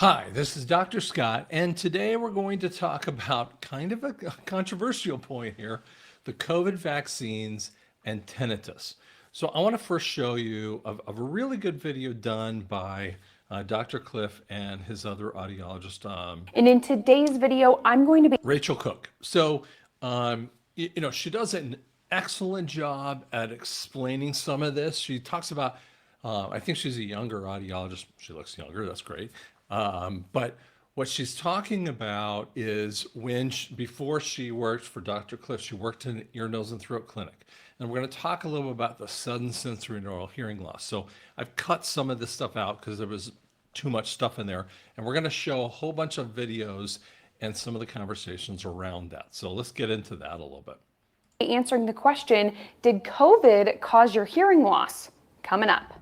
Hi, this is Dr. Scott, and today we're going to talk about kind of a controversial point here, the COVID vaccines and tinnitus. So I want to first show you of a really good video done by Dr. Cliff and his other audiologist, And in today's video, I'm going to be Rachel Cook. So, she does an excellent job at explaining some of this. She talks about, I think she's a younger audiologist. She looks younger. That's great. But what she's talking about is before she worked for Dr. Cliff, she worked in an ear, nose, and throat clinic. And we're going to talk a little bit about the sudden sensory neural hearing loss. So I've cut some of this stuff out because there was too much stuff in there. And we're going to show a whole bunch of videos and some of the conversations around that. So let's get into that a little bit. answering the question, did COVID cause your hearing loss? Coming up.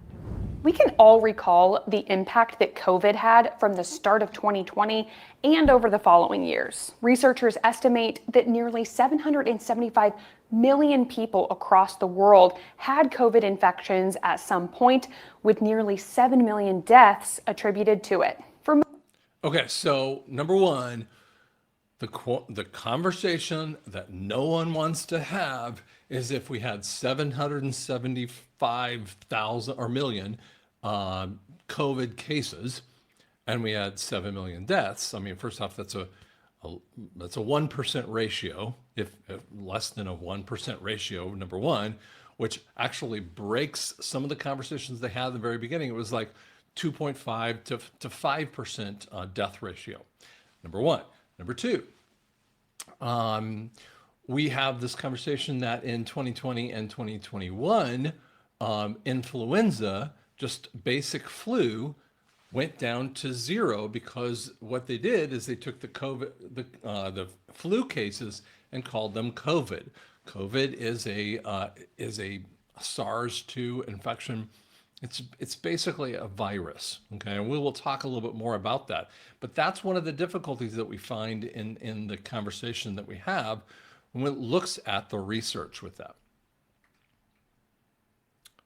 We can all recall the impact that COVID had from the start of 2020 and over the following years. Researchers estimate that nearly 775 million people across the world had COVID infections at some point, with nearly 7 million deaths attributed to it. Okay, so number one, the conversation that no one wants to have is if we had 775,000 or million COVID cases and we had 7 million deaths. I mean, first off, that's a 1% ratio, if less than a 1% ratio, number one, which actually breaks some of the conversations they had at the very beginning. It was like 2.5 to 5% death ratio, number one. Number two, we have this conversation that in 2020 and 2021, influenza, just basic flu, went down to zero because what they did is they took the flu cases and called them COVID. COVID is a SARS-2 infection. It's basically a virus, okay? And we will talk a little bit more about that. But that's one of the difficulties that we find in the conversation that we have when it looks at the research with that.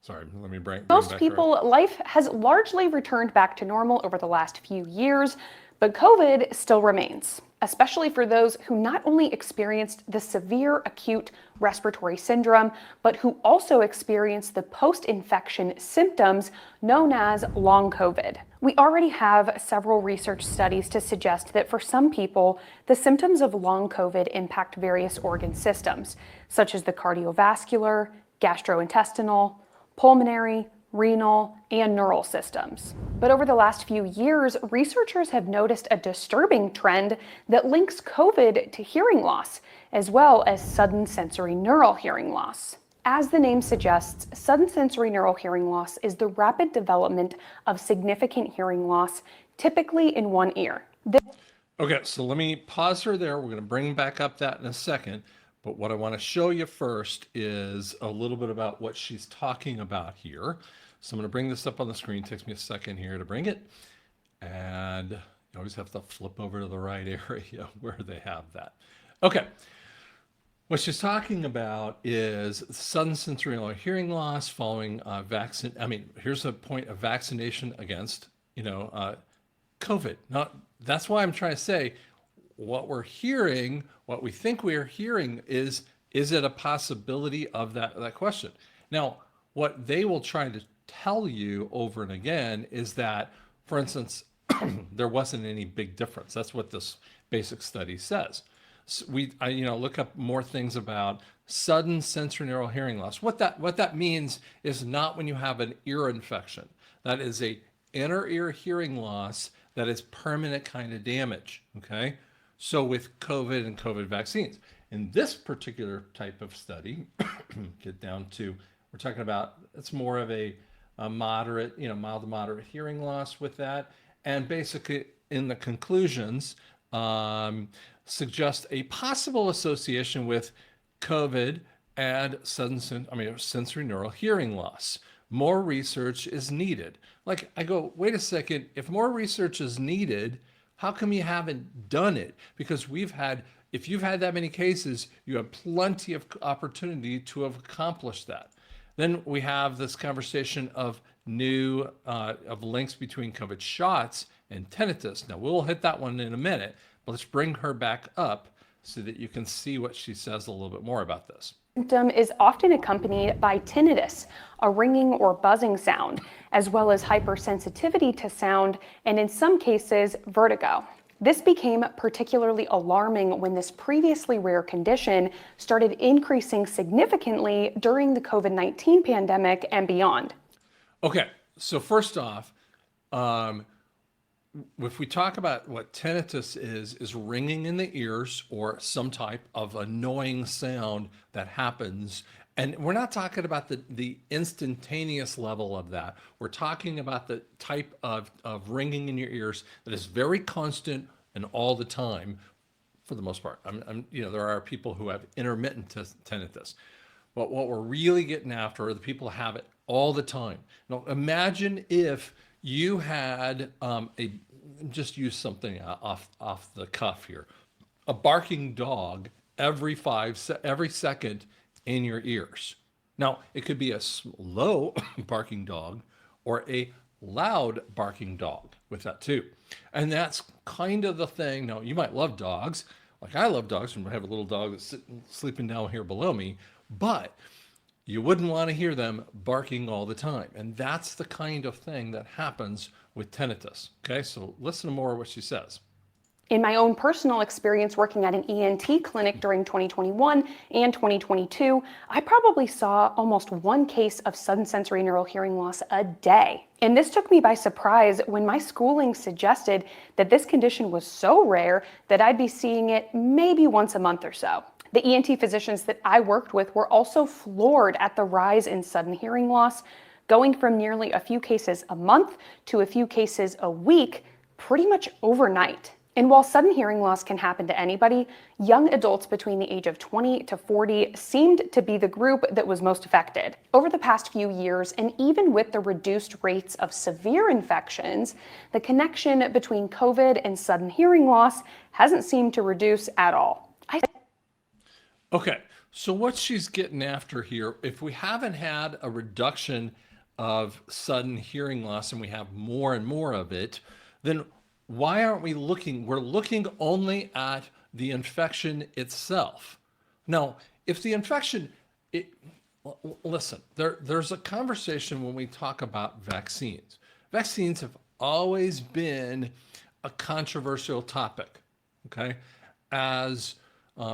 Sorry, let me bring Most back people, life has largely returned back to normal over the last few years, but COVID still remains, especially for those who not only experienced the severe acute respiratory syndrome, but who also experienced the post-infection symptoms known as long COVID. We already have several research studies to suggest that for some people, the symptoms of long COVID impact various organ systems, such as the cardiovascular, gastrointestinal, pulmonary, renal, and neural systems. But over the last few years, researchers have noticed a disturbing trend that links COVID to hearing loss, as well as sudden sensory neural hearing loss. As the name suggests, sudden sensory neural hearing loss is the rapid development of significant hearing loss, typically in one ear. Okay, so let me pause her there. We're going to bring back up that in a second. But what I want to show you first is a little bit about what she's talking about here. So I'm going to bring this up on the screen. It takes me a second here to bring it. And you always have to flip over to the right area where they have that. Okay. What she's talking about is sudden sensory neural hearing loss following vaccine. I mean, here's a point of vaccination against, COVID. That's why I'm trying to say what we're hearing, what we think we are hearing is it a possibility of that question? Now, what they will try to tell you over and again is that, for instance, there wasn't any big difference. That's what this basic study says. So I look up more things about sudden sensory neural hearing loss. What that means is not when you have an ear infection. That is a inner ear hearing loss that is permanent kind of damage, okay? So with COVID and COVID vaccines, in this particular type of study, get down to, we're talking about, it's more of a moderate, mild to moderate hearing loss with that. And basically in the conclusions, suggest a possible association with COVID and sensory neural hearing loss. More research is needed. Like I go, wait a second, if more research is needed, how come you haven't done it? Because if you've had that many cases, you have plenty of opportunity to have accomplished that. Then we have this conversation of links between COVID shots and tinnitus. Now, we'll hit that one in a minute, but let's bring her back up so that you can see what she says a little bit more about this. Symptom is often accompanied by tinnitus, a ringing or buzzing sound, as well as hypersensitivity to sound, and in some cases, vertigo. This became particularly alarming when this previously rare condition started increasing significantly during the COVID-19 pandemic and beyond. Okay, so first off, if we talk about what tinnitus is ringing in the ears or some type of annoying sound that happens. And we're not talking about the instantaneous level of that. We're talking about the type of ringing in your ears that is very constant and all the time for the most part. There are people who have intermittent tinnitus. But what we're really getting after are the people who have it all the time. Now, imagine if you had just use something off the cuff here, a barking dog every second in your ears. Now, it could be a slow barking dog or a loud barking dog with that too. And that's kind of the thing. Now, you might love dogs, like I love dogs, and I have a little dog that's sleeping down here below me, but you wouldn't want to hear them barking all the time. And that's the kind of thing that happens with tinnitus. Okay, so listen to more of what she says. In my own personal experience working at an ENT clinic during 2021 and 2022, I probably saw almost one case of sudden sensory neural hearing loss a day. And this took me by surprise when my schooling suggested that this condition was so rare that I'd be seeing it maybe once a month or so. The ENT physicians that I worked with were also floored at the rise in sudden hearing loss, going from nearly a few cases a month to a few cases a week, pretty much overnight. And while sudden hearing loss can happen to anybody, young adults between the age of 20 to 40 seemed to be the group that was most affected. Over the past few years, and even with the reduced rates of severe infections, the connection between COVID and sudden hearing loss hasn't seemed to reduce at all. Okay, so what she's getting after here, if we haven't had a reduction of sudden hearing loss and we have more and more of it, then why aren't we looking? We're looking only at the infection itself. Now, if the infection, listen, there's a conversation when we talk about vaccines. Vaccines have always been a controversial topic, okay? As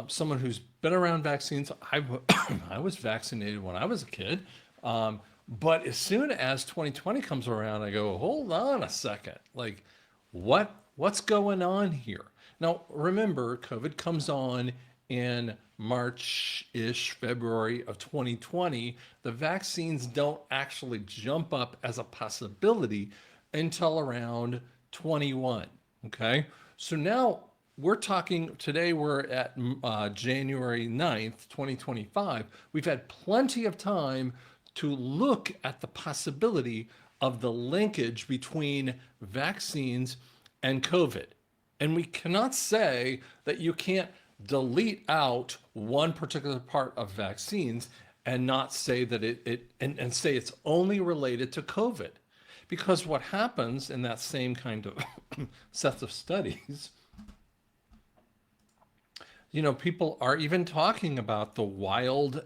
someone who's been around vaccines, I was vaccinated when I was a kid. But as soon as 2020 comes around, I go, hold on a second. Like, what's going on here? Now, remember, COVID comes on in March-ish, February of 2020. The vaccines don't actually jump up as a possibility until around 21, okay? So now we're talking, today we're at January 9th, 2025. We've had plenty of time to look at the possibility of the linkage between vaccines and COVID. And we cannot say that you can't delete out one particular part of vaccines and not say that and say it's only related to COVID. Because what happens in that same kind of set of studies, people are even talking about the wild,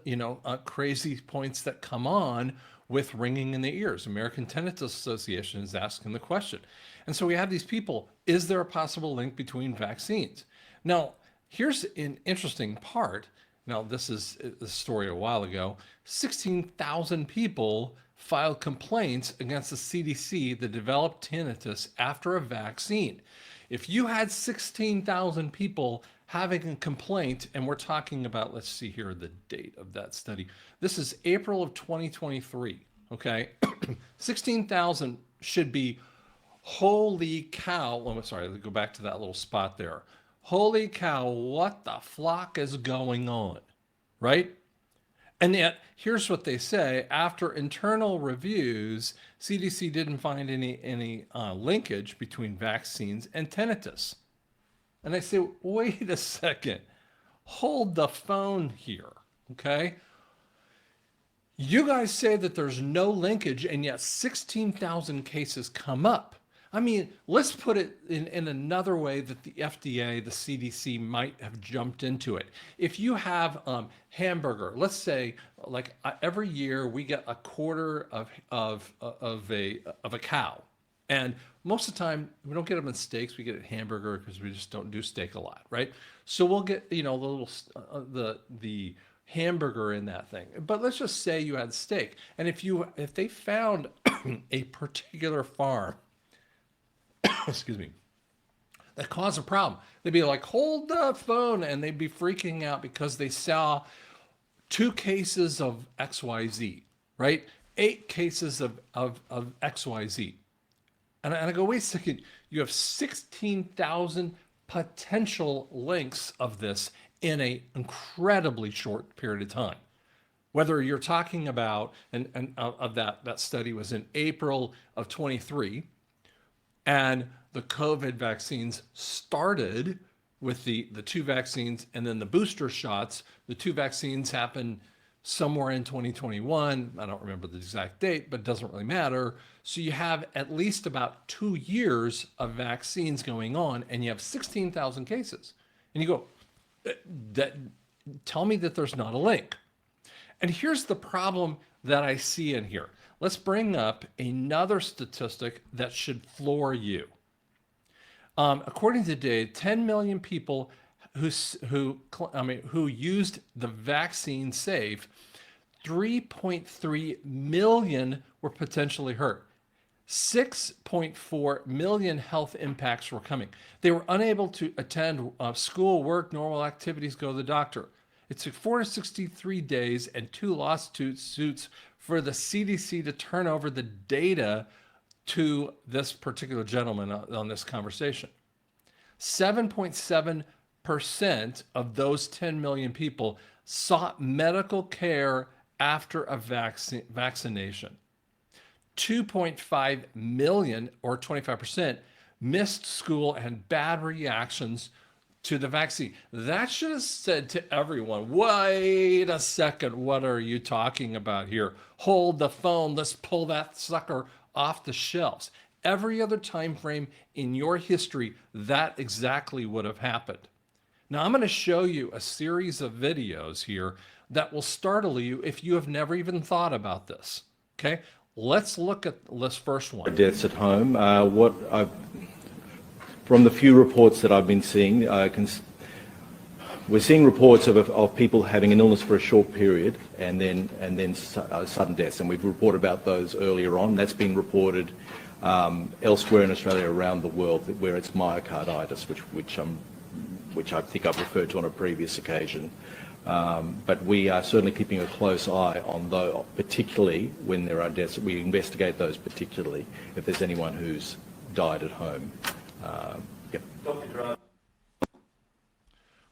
crazy points that come on with ringing in the ears. American Tinnitus Association is asking the question. And so we have these people, is there a possible link between vaccines? Now, here's an interesting part. Now, this is a story a while ago. 16,000 people filed complaints against the CDC that developed tinnitus after a vaccine. If you had 16,000 people having a complaint, and we're talking about, let's see here, the date of that study. This is April of 2023, okay? 16,000 should be, holy cow. Oh, sorry, let's go back to that little spot there. Holy cow, what the flock is going on, right? And yet, here's what they say. After internal reviews, CDC didn't find any linkage between vaccines and tinnitus. And I say, wait a second, hold the phone here, okay? You guys say that there's no linkage, and yet 16,000 cases come up. I mean, let's put it in another way that the FDA, the CDC might have jumped into it. If you have hamburger, let's say, like every year we get a quarter of a cow, and most of the time we don't get them in steaks. We get it hamburger because we just don't do steak a lot, right? So we'll get the little the hamburger in that thing. But let's just say you had steak, and if they found a particular farm, excuse me, that caused a problem. They'd be like, hold the phone, and they'd be freaking out because they saw 2 cases of XYZ, right? 8 cases of XYZ. And I go, wait a second, you have 16,000 potential links of this in an incredibly short period of time. Whether you're talking about, and of that study was in April of 23, and the COVID vaccines started with the 2 vaccines and then the booster shots. The 2 vaccines happened somewhere in 2021. I don't remember the exact date, but it doesn't really matter. So you have at least about 2 years of vaccines going on, and you have 16,000 cases. And you go, tell me that there's not a link. And here's the problem that I see in here. Let's bring up another statistic that should floor you. According to data, 10 million people who used the vaccine safe, 3.3 million were potentially hurt. 6.4 million health impacts were coming. They were unable to attend school, work, normal activities, go to the doctor. It took 463 days and 2 lawsuits for the CDC to turn over the data to this particular gentleman on this conversation. 7.7% of those 10 million people sought medical care after a vaccination. 2.5 million, or 25%, missed school and bad reactions to the vaccine. That should have said to everyone, wait a second, what are you talking about here? Hold the phone, let's pull that sucker off the shelves. Every other time frame in your history, that exactly would have happened. Now I'm going to show you a series of videos here that will startle you if you have never even thought about this. Okay, let's look at this first one. Deaths at home. From the few reports that I've been seeing, we're seeing reports of people having an illness for a short period and then sudden deaths, and we've reported about those earlier on. That's been reported elsewhere in Australia, around the world, where it's myocarditis, which I think I've referred to on a previous occasion. But we are certainly keeping a close eye on those, particularly when there are deaths. We investigate those particularly if there's anyone who's died at home. Yep.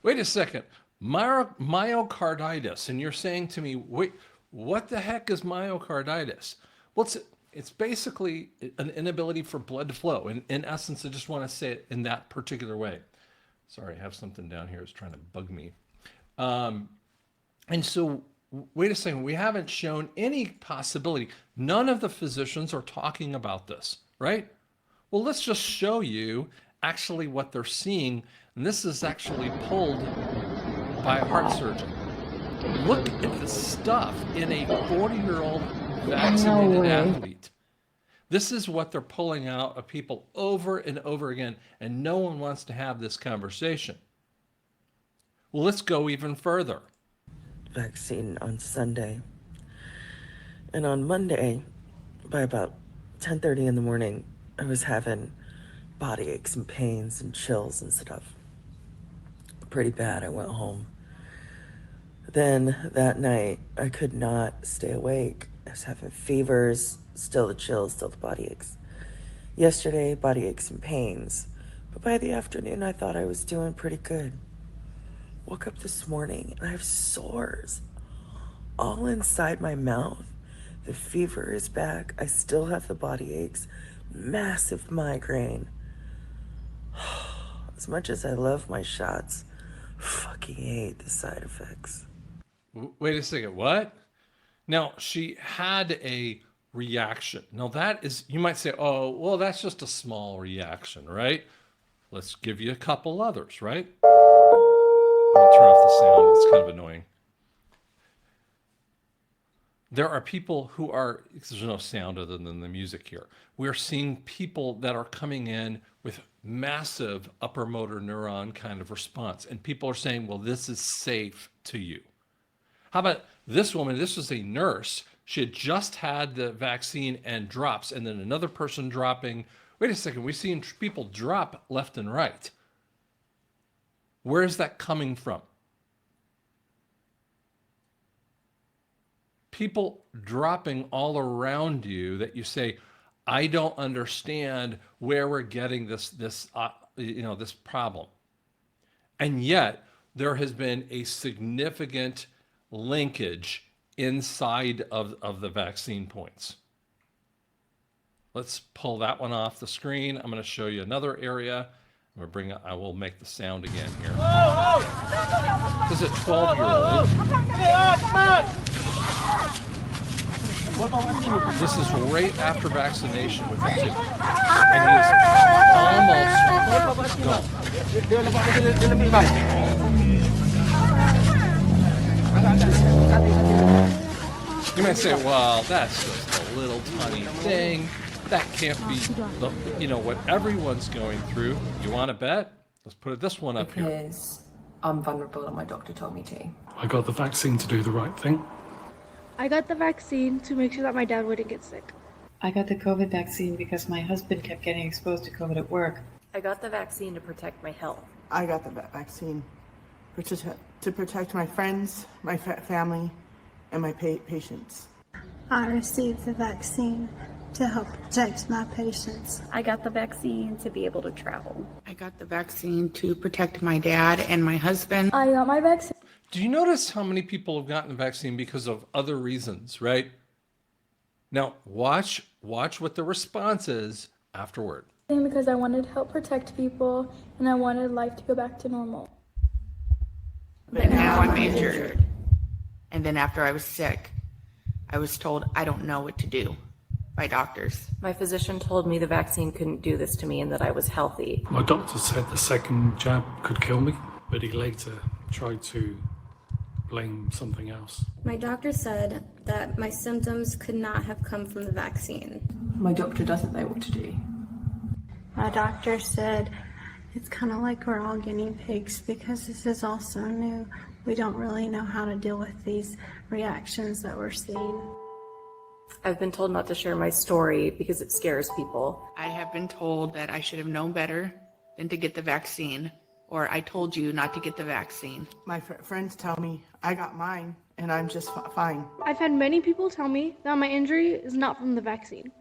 Wait a second, myocarditis, and you're saying to me, wait, what the heck is myocarditis? Well, it's basically an inability for blood to flow. In essence, I just want to say it in that particular way. Sorry, I have something down here that's trying to bug me. And so, wait a second, we haven't shown any possibility. None of the physicians are talking about this, right? Well, let's just show you actually what they're seeing. And this is actually pulled by a heart surgeon. Look at the stuff in a 40-year-old vaccinated athlete. This is what they're pulling out of people over and over again, and no one wants to have this conversation. Well, let's go even further. Vaccine on Sunday. And on Monday, by about 10:30 in the morning, I was having body aches and pains and chills and stuff. Pretty bad. I went home. Then that night, I could not stay awake. I was having fevers, still the chills, still the body aches. Yesterday, body aches and pains. But by the afternoon, I thought I was doing pretty good. Woke up this morning and I have sores all inside my mouth. The fever is back. I still have the body aches. Massive migraine. As much as I love my shots, fucking hate the side effects. Wait a second, what? Now, she had a reaction. Now that is, you might say, oh, well, that's just a small reaction, right? Let's give you a couple others, right? I'll turn off the sound. It's kind of annoying. There are people who are, there's no sound other than the music here. We're seeing people that are coming in with massive upper motor neuron kind of response. And people are saying, well, this is safe to you. How about this woman? This was a nurse. She had just had the vaccine and drops, and then another person dropping. Wait a second, we've seen people drop left and right. Where is that coming from? People dropping all around you that you say, I don't understand where we're getting this problem. And yet there has been a significant linkage inside of the vaccine points. Let's pull that one off the screen. I'm going to show you another area. I will make the sound again here. This is a 12-year-old. This is right after vaccination with the two. And he is almost gone. You might say, well, that's just a little tiny thing. That can't be, what everyone's going through. You want to bet? Let's put this one up here. Because I'm vulnerable and my doctor told me to. I got the vaccine to do the right thing. I got the vaccine to make sure that my dad wouldn't get sick. I got the COVID vaccine because my husband kept getting exposed to COVID at work. I got the vaccine to protect my health. I got the vaccine to protect my friends, my family, and my patients. I received the vaccine to help protect my patients. I got the vaccine to be able to travel. I got the vaccine to protect my dad and my husband. I got my vaccine. Do you notice how many people have gotten the vaccine because of other reasons, right? Now, watch what the response is afterward. Because I wanted to help protect people and I wanted life to go back to normal. But now I'm injured. And then after I was sick, I was told I don't know what to do by doctors. My physician told me the vaccine couldn't do this to me and that I was healthy. My doctor said the second jab could kill me, but he later tried to blame something else. My doctor said that my symptoms could not have come from the vaccine. My doctor doesn't know what to do. My doctor said it's kind of like we're all guinea pigs because this is all so new. We don't really know how to deal with these reactions that we're seeing. I've been told not to share my story because it scares people. I have been told that I should have known better than to get the vaccine, or I told you not to get the vaccine. My friends tell me I got mine and I'm just fine. I've had many people tell me that my injury is not from the vaccine.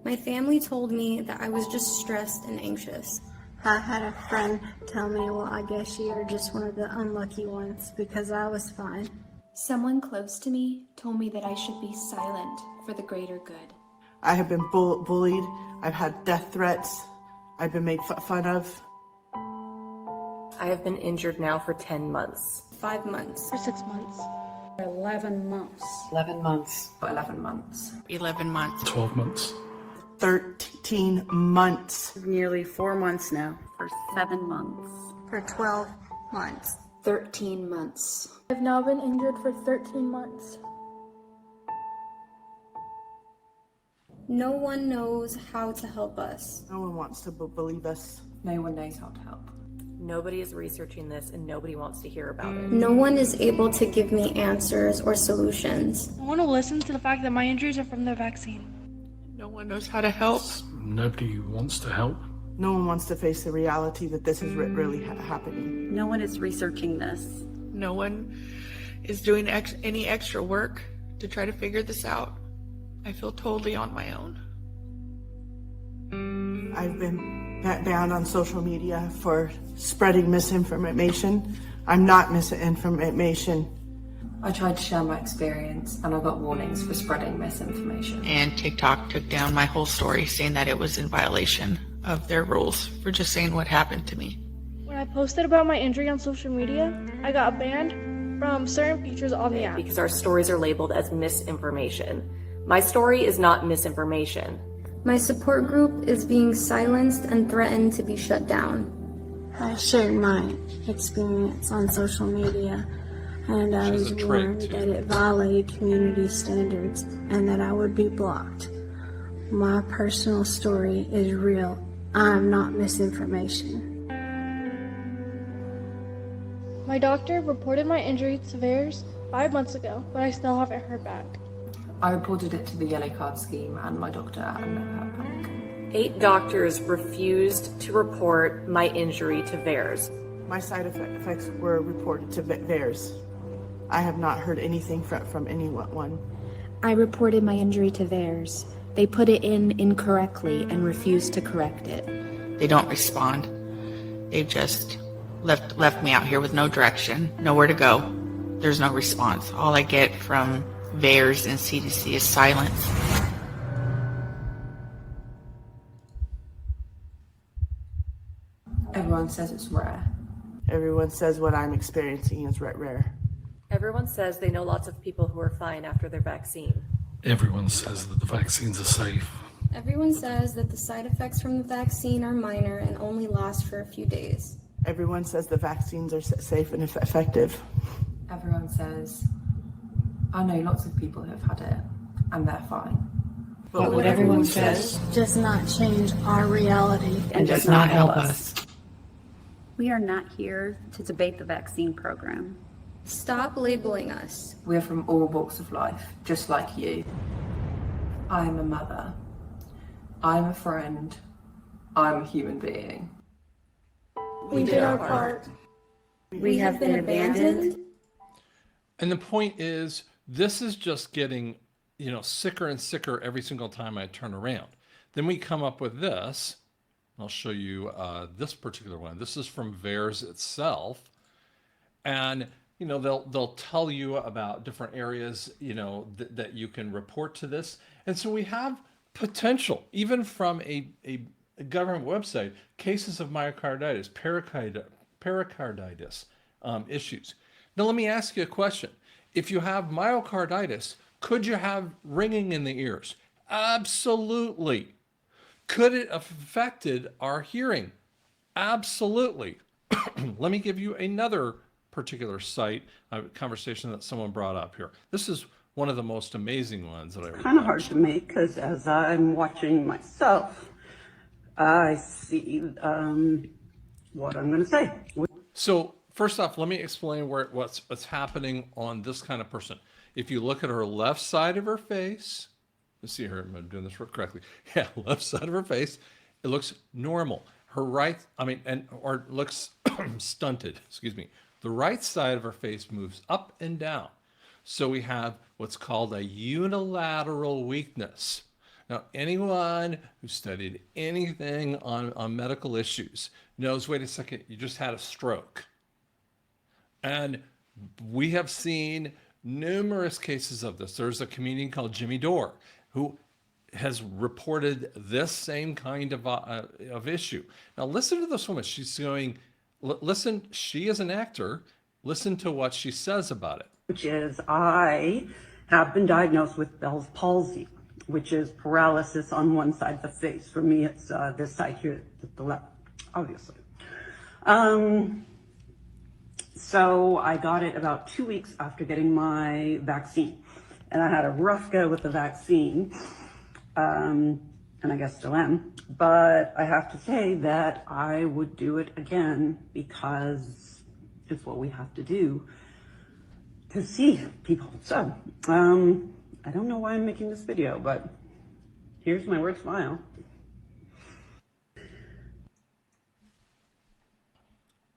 My family told me that I was just stressed and anxious. I had a friend tell me, well, I guess you're just one of the unlucky ones because I was fine. Someone close to me told me that I should be silent for the greater good. I have been bullied. I've had death threats. I've been made fun of. I have been injured now for 10 months. 5 months. For 6 months. 11 months. 11 months. 11 months. 11 months. 12 months. 13 months. Nearly 4 months now. For 7 months. For 12 months. 13 months. I've now been injured for 13 months. No one knows how to help us. No one wants to believe us. No one knows how to help. Nobody is researching this and nobody wants to hear about it. No one is able to give me answers or solutions. I want to listen to the fact that my injuries are from the vaccine. No one knows how to help. Nobody wants to help. No one wants to face the reality that this is really happening. No one is researching this. No one is doing any extra work to try to figure this out. I feel totally on my own. I've been banned on social media for spreading misinformation. I'm not misinformation. I tried to share my experience and I got warnings for spreading misinformation. And TikTok took down my whole story, saying that it was in violation of their rules for just saying what happened to me. When I posted about my injury on social media, I got banned from certain features on the app. Because our stories are labeled as misinformation. My story is not misinformation. My support group is being silenced and threatened to be shut down. I shared my experience on social media, and I was warned that it violated community standards and that I would be blocked. My personal story is real. I'm not misinformation. My doctor reported my injury to VAERS 5 months ago, but I still haven't heard back. I reported it to the yellow card scheme and my doctor and never heard back. 8 doctors refused to report my injury to VAERS. My side effects were reported to VAERS. I have not heard anything from anyone. I reported my injury to VAERS. They put it in incorrectly and refused to correct it. They don't respond. They just left me out here with no direction, nowhere to go. There's no response. All I get from VAERS and CDC is silence. Everyone says it's rare. Everyone says what I'm experiencing is rare. Everyone says they know lots of people who are fine after their vaccine. Everyone says that the vaccines are safe. Everyone says that the side effects from the vaccine are minor and only last for a few days. Everyone says the vaccines are safe and effective. Everyone says, I know lots of people who have had it and they're fine. But what everyone says does not change our reality and does not help us. We are not here to debate the vaccine program. Stop labeling us. We're from all walks of life, just like you. I'm a mother. I'm a friend. I'm a human being. We did our part. We have been abandoned. And the point is, this is just getting, sicker and sicker every single time I turn around. Then we come up with this. I'll show you this particular one. This is from VAERS itself. And, they'll tell you about different areas, that you can report to this. And so we have potential, even from a government website, cases of myocarditis, pericarditis issues. Now, let me ask you a question. If you have myocarditis, could you have ringing in the ears? Absolutely. Could it have affected our hearing? Absolutely. Let me give you another particular site, a conversation that someone brought up here. This is one of the most amazing ones that I've kind of hard to make because as I'm watching myself, I see what I'm going to say. So first off, let me explain what's happening on this kind of person. If you look at her left side of her face, let's see here, am I doing this correctly? Yeah, left side of her face, it looks normal. Her right, or looks stunted, excuse me. The right side of her face moves up and down. So we have what's called a unilateral weakness. Now, anyone who studied anything on medical issues knows, wait a second, you just had a stroke. And we have seen numerous cases of this. There's a comedian called Jimmy Dore who has reported this same kind of issue. Now, listen to this woman. She's going, listen, she is an actor. Listen to what she says about it. Which is, I have been diagnosed with Bell's palsy, which is paralysis on one side of the face. For me, it's this side here, the left, obviously. So I got it about 2 weeks after getting my vaccine. And I had a rough go with the vaccine, and I guess still am. But I have to say that I would do it again because it's what we have to do to see people. So, I don't know why I'm making this video, but here's my worst smile.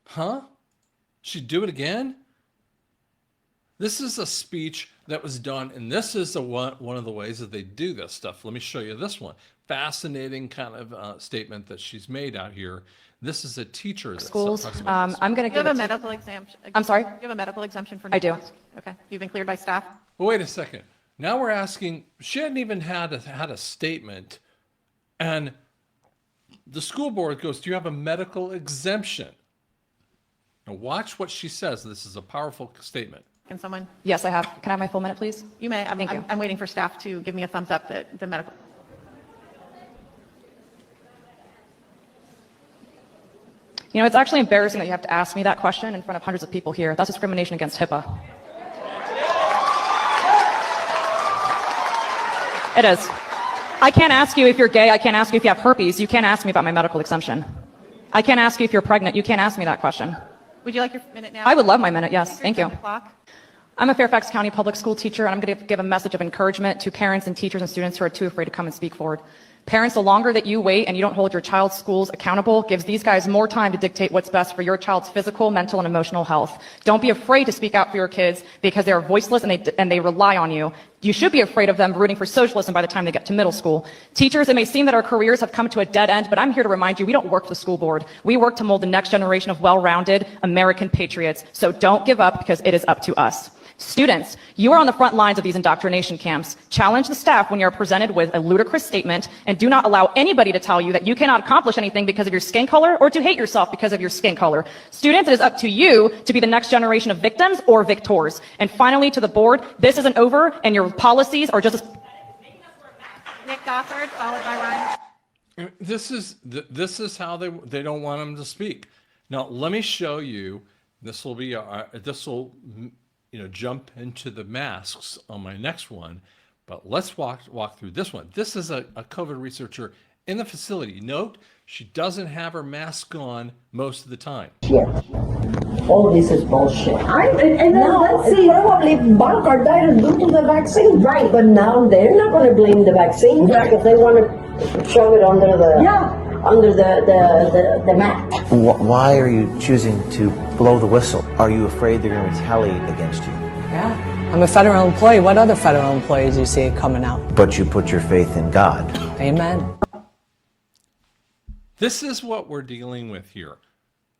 Huh? She'd do it again? This is a speech that was done, and this is one of the ways that they do this stuff. Let me show you this one. Fascinating kind of statement that she's made out here. This is a teacher. Schools. I'm going to give a medical exemption. I'm sorry? You have a medical exemption for I do. Okay. You've been cleared by staff? Well, wait a second. Now we're asking, she hadn't even had a statement, and the school board goes, do you have a medical exemption? Now watch what she says. This is a powerful statement. Can someone? Yes, I have. Can I have my full minute, please? You may. Thank you. I'm waiting for staff to give me a thumbs up that the medical. You know, it's actually embarrassing that you have to ask me that question in front of hundreds of people here. That's discrimination against HIPAA. It is. I can't ask you if you're gay. I can't ask you if you have herpes. You can't ask me about my medical exemption. I can't ask you if you're pregnant. You can't ask me that question. Would you like your minute now? I would love my minute, yes. Thank you. Clock. I'm a Fairfax County public school teacher, and I'm going to give a message of encouragement to parents and teachers and students who are too afraid to come and speak forward. Parents, the longer that you wait and you don't hold your child's schools accountable gives these guys more time to dictate what's best for your child's physical, mental, and emotional health. Don't be afraid to speak out for your kids because they are voiceless and they rely on you. You should be afraid of them rooting for socialism by the time they get to middle school. Teachers, it may seem that our careers have come to a dead end, but I'm here to remind you we don't work for the school board. We work to mold the next generation of well-rounded American patriots. So don't give up because it is up to us. Students, you are on the front lines of these indoctrination camps. Challenge the staff when you're presented with a ludicrous statement, and do not allow anybody to tell you that you cannot accomplish anything because of your skin color or to hate yourself because of your skin color. Students, it is up to you to be the next generation of victims or victors. And finally, to the board, this isn't over, and your policies are just... Nick Gothard, followed by Ryan. This is how they don't want them to speak. Now, let me show you. This will be jump into the masks on my next one, but let's walk through this one. This is a COVID researcher in the facility. Note, she doesn't have her mask on most of the time. Yeah. All this is bullshit. Let's see. Probably myocarditis due to the vaccine. Right, but now they're not going to blame the vaccine because they want to shove it under the mat. Why are you choosing to blow the whistle? Are you afraid they're going to retaliate against you? Yeah. I'm a federal employee. What other federal employees do you see coming out? But you put your faith in God. Amen. This is what we're dealing with here,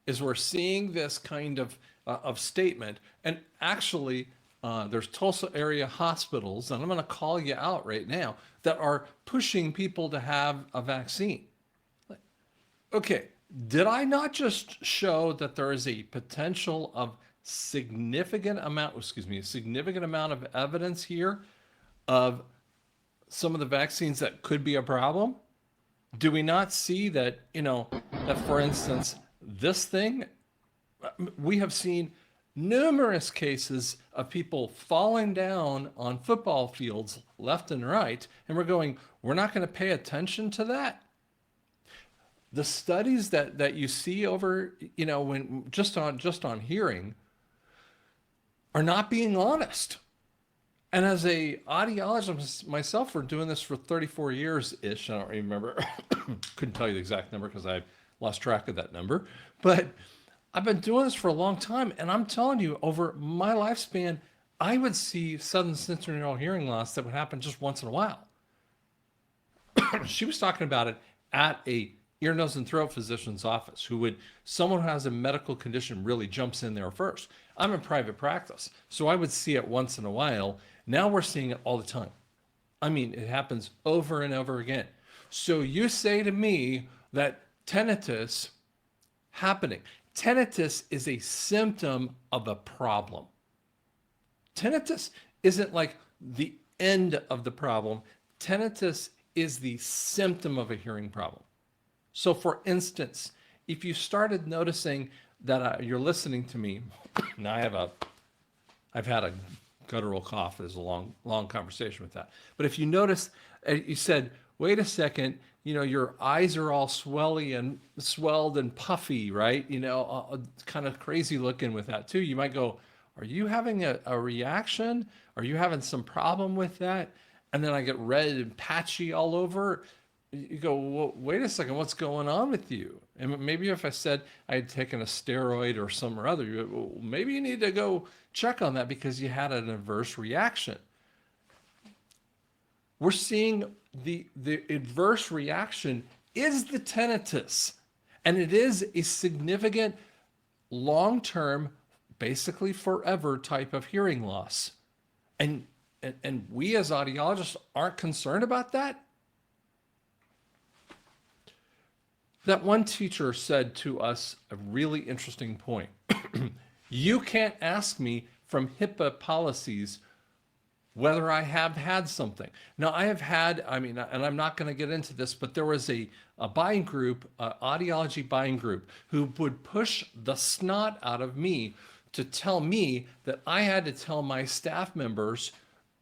is we're seeing this kind of statement. And actually, there's Tulsa area hospitals, and I'm going to call you out right now, that are pushing people to have a vaccine. Okay, did I not just show that there is a potential of significant amount of evidence here of some of the vaccines that could be a problem? Do we not see that, that for instance, this thing, we have seen numerous cases of people falling down on football fields left and right, and we're not going to pay attention to that? The studies that you see over, when just on hearing are not being honest. And as a audiologist myself, for doing this for 34 years-ish, I don't remember, couldn't tell you the exact number because I lost track of that number, but I've been doing this for a long time, and I'm telling you, over my lifespan, I would see sudden sensorineural hearing loss that would happen just once in a while. She was talking about it at a ear, nose, and throat physician's office, someone who has a medical condition really jumps in there first. I'm in private practice, so I would see it once in a while. Now we're seeing it all the time. I mean, it happens over and over again. So you say to me that tinnitus happening. Tinnitus is a symptom of a problem. Tinnitus isn't like the end of the problem. Tinnitus is the symptom of a hearing problem. So for instance, if you started noticing that you're listening to me, now I've had a guttural cough. There's a long conversation with that. But if you notice, you said, wait a second, your eyes are all swelled and puffy, right? Kind of crazy looking with that too. You might go, are you having a reaction? Are you having some problem with that? And then I get red and patchy all over. You go, well, wait a second, what's going on with you? And maybe if I said I had taken a steroid or some or other, you go, well, maybe you need to go check on that because you had an adverse reaction. We're seeing the adverse reaction is the tinnitus, and it is a significant long-term, basically forever type of hearing loss. And we as audiologists aren't concerned about that. That one teacher said to us a really interesting point. You can't ask me from HIPAA policies whether I have had something. Now, I have had, I mean, and I'm not going to get into this, but there was a buying group, audiology buying group, who would push the snot out of me to tell me that I had to tell my staff members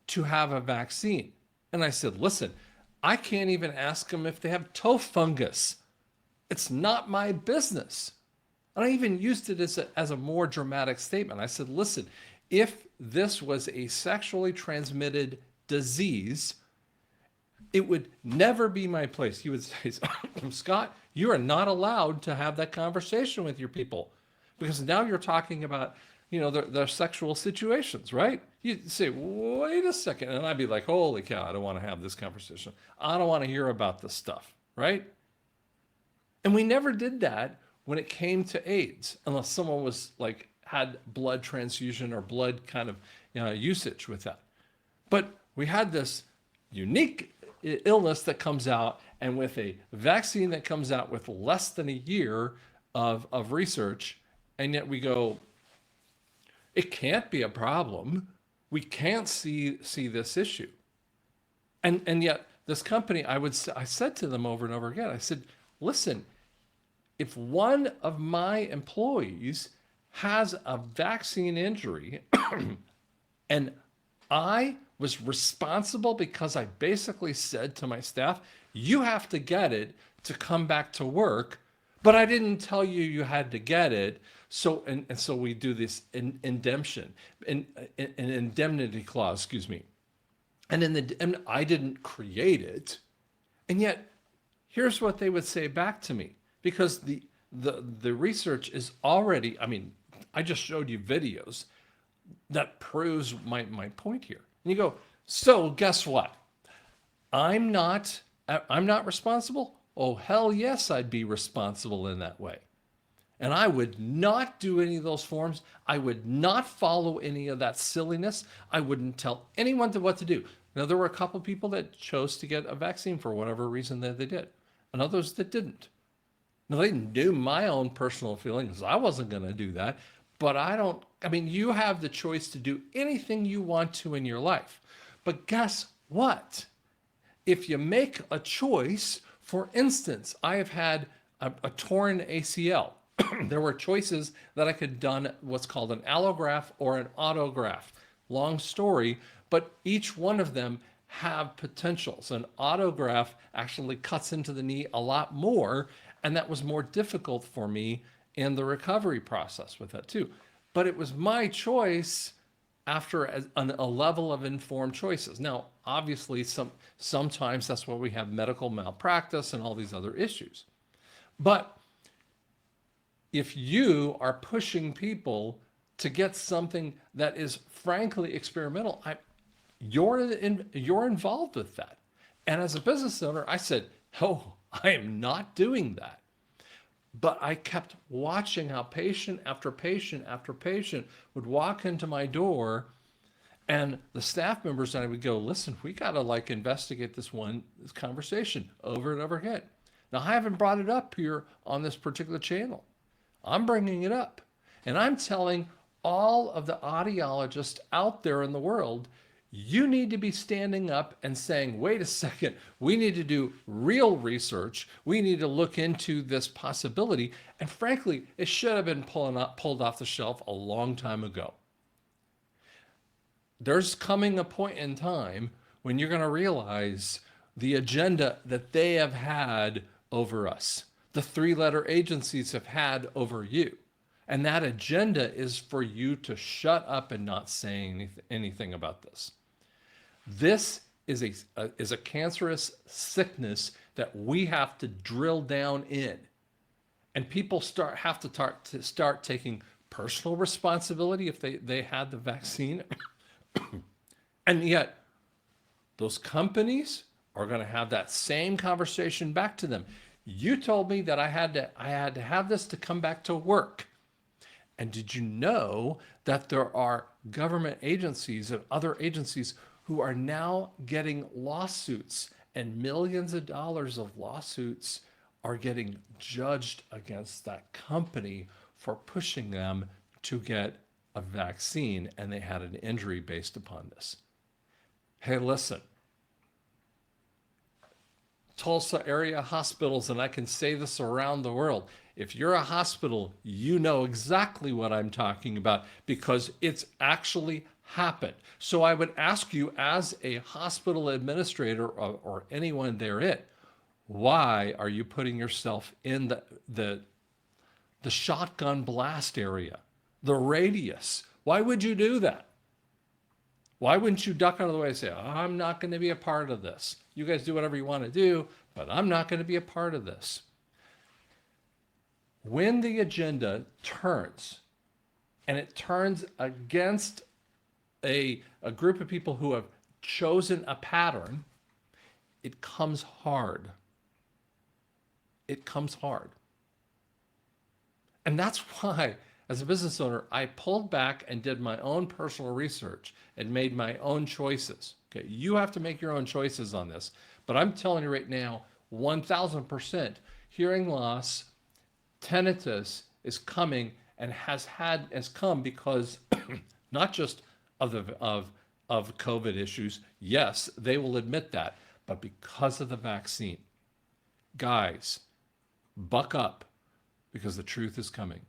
to have a vaccine. And I said, listen, I can't even ask them if they have toe fungus. It's not my business. And I even used it as a more dramatic statement. I said, listen, if this was a sexually transmitted disease, it would never be my place. You would say, Scott, you are not allowed to have that conversation with your people, because now you're talking about, you know, their sexual situations, right? You say, wait a second. And I'd be like, holy cow, I don't want to have this conversation. I don't want to hear about this stuff, right? And we never did that when it came to AIDS, unless someone was like, had blood transfusion or blood kind of usage with that. But we had this unique illness that comes out, and with a vaccine that comes out with less than a year of research, and yet we go, it can't be a problem. We can't see this issue. And yet this company, I said to them over and over again, I said, listen, if one of my employees has a vaccine injury and I was responsible because I basically said to my staff, you have to get it to come back to work, but I didn't tell you you had to get it. So, and so we do this indemnity clause, excuse me. And I didn't create it. And yet here's what they would say back to me, because the research is already, I mean, I just showed you videos that proves my point here. And you go, so guess what? I'm not responsible? Oh, hell yes, I'd be responsible in that way. And I would not do any of those forms. I would not follow any of that silliness. I wouldn't tell anyone what to do. Now, there were a couple people that chose to get a vaccine for whatever reason that they did, and others that didn't. Now, they knew my own personal feelings. I wasn't going to do that. But you have the choice to do anything you want to in your life. But guess what? If you make a choice, for instance, I have had a torn ACL. There were choices that I could have done what's called an allograft or an autograft. Long story, but each one of them have potentials. An autograft actually cuts into the knee a lot more, and that was more difficult for me in the recovery process with that too. But it was my choice after a level of informed choices. Now, obviously, sometimes that's why we have medical malpractice and all these other issues. But if you are pushing people to get something that is frankly experimental, you're involved with that. And as a business owner, I said, oh, I am not doing that. But I kept watching how patient after patient after patient would walk into my door, and the staff members and I would go, listen, we got to investigate this conversation over and over again. Now, I haven't brought it up here on this particular channel. I'm bringing it up, and I'm telling all of the audiologists out there in the world, you need to be standing up and saying, wait a second, we need to do real research. We need to look into this possibility. And frankly, it should have been pulled off the shelf a long time ago. There's coming a point in time when you're going to realize the agenda that they have had over us, the three-letter agencies have had over you. And that agenda is for you to shut up and not say anything about this. This is a cancerous sickness that we have to drill down in. And people have to start taking personal responsibility if they had the vaccine. And yet, those companies are going to have that same conversation back to them. You told me that I had to have this to come back to work. And did you know that there are government agencies and other agencies who are now getting lawsuits, and millions of dollars of lawsuits are getting judged against that company for pushing them to get a vaccine and they had an injury based upon this. Hey, listen, Tulsa area hospitals, and I can say this around the world, if you're a hospital, you know exactly what I'm talking about because it's actually happened. So I would ask you as a hospital administrator or anyone therein, why are you putting yourself in the shotgun blast area, the radius? Why would you do that? Why wouldn't you duck out of the way and say, I'm not going to be a part of this. You guys do whatever you want to do, but I'm not going to be a part of this. When the agenda turns, and it turns against a group of people who have chosen a pattern, it comes hard. It comes hard. And that's why, as a business owner, I pulled back and did my own personal research and made my own choices. Okay, you have to make your own choices on this. But I'm telling you right now, 1,000% hearing loss, tinnitus is coming and has come because not just of COVID issues. Yes, they will admit that, but because of the vaccine. Guys, buck up because the truth is coming.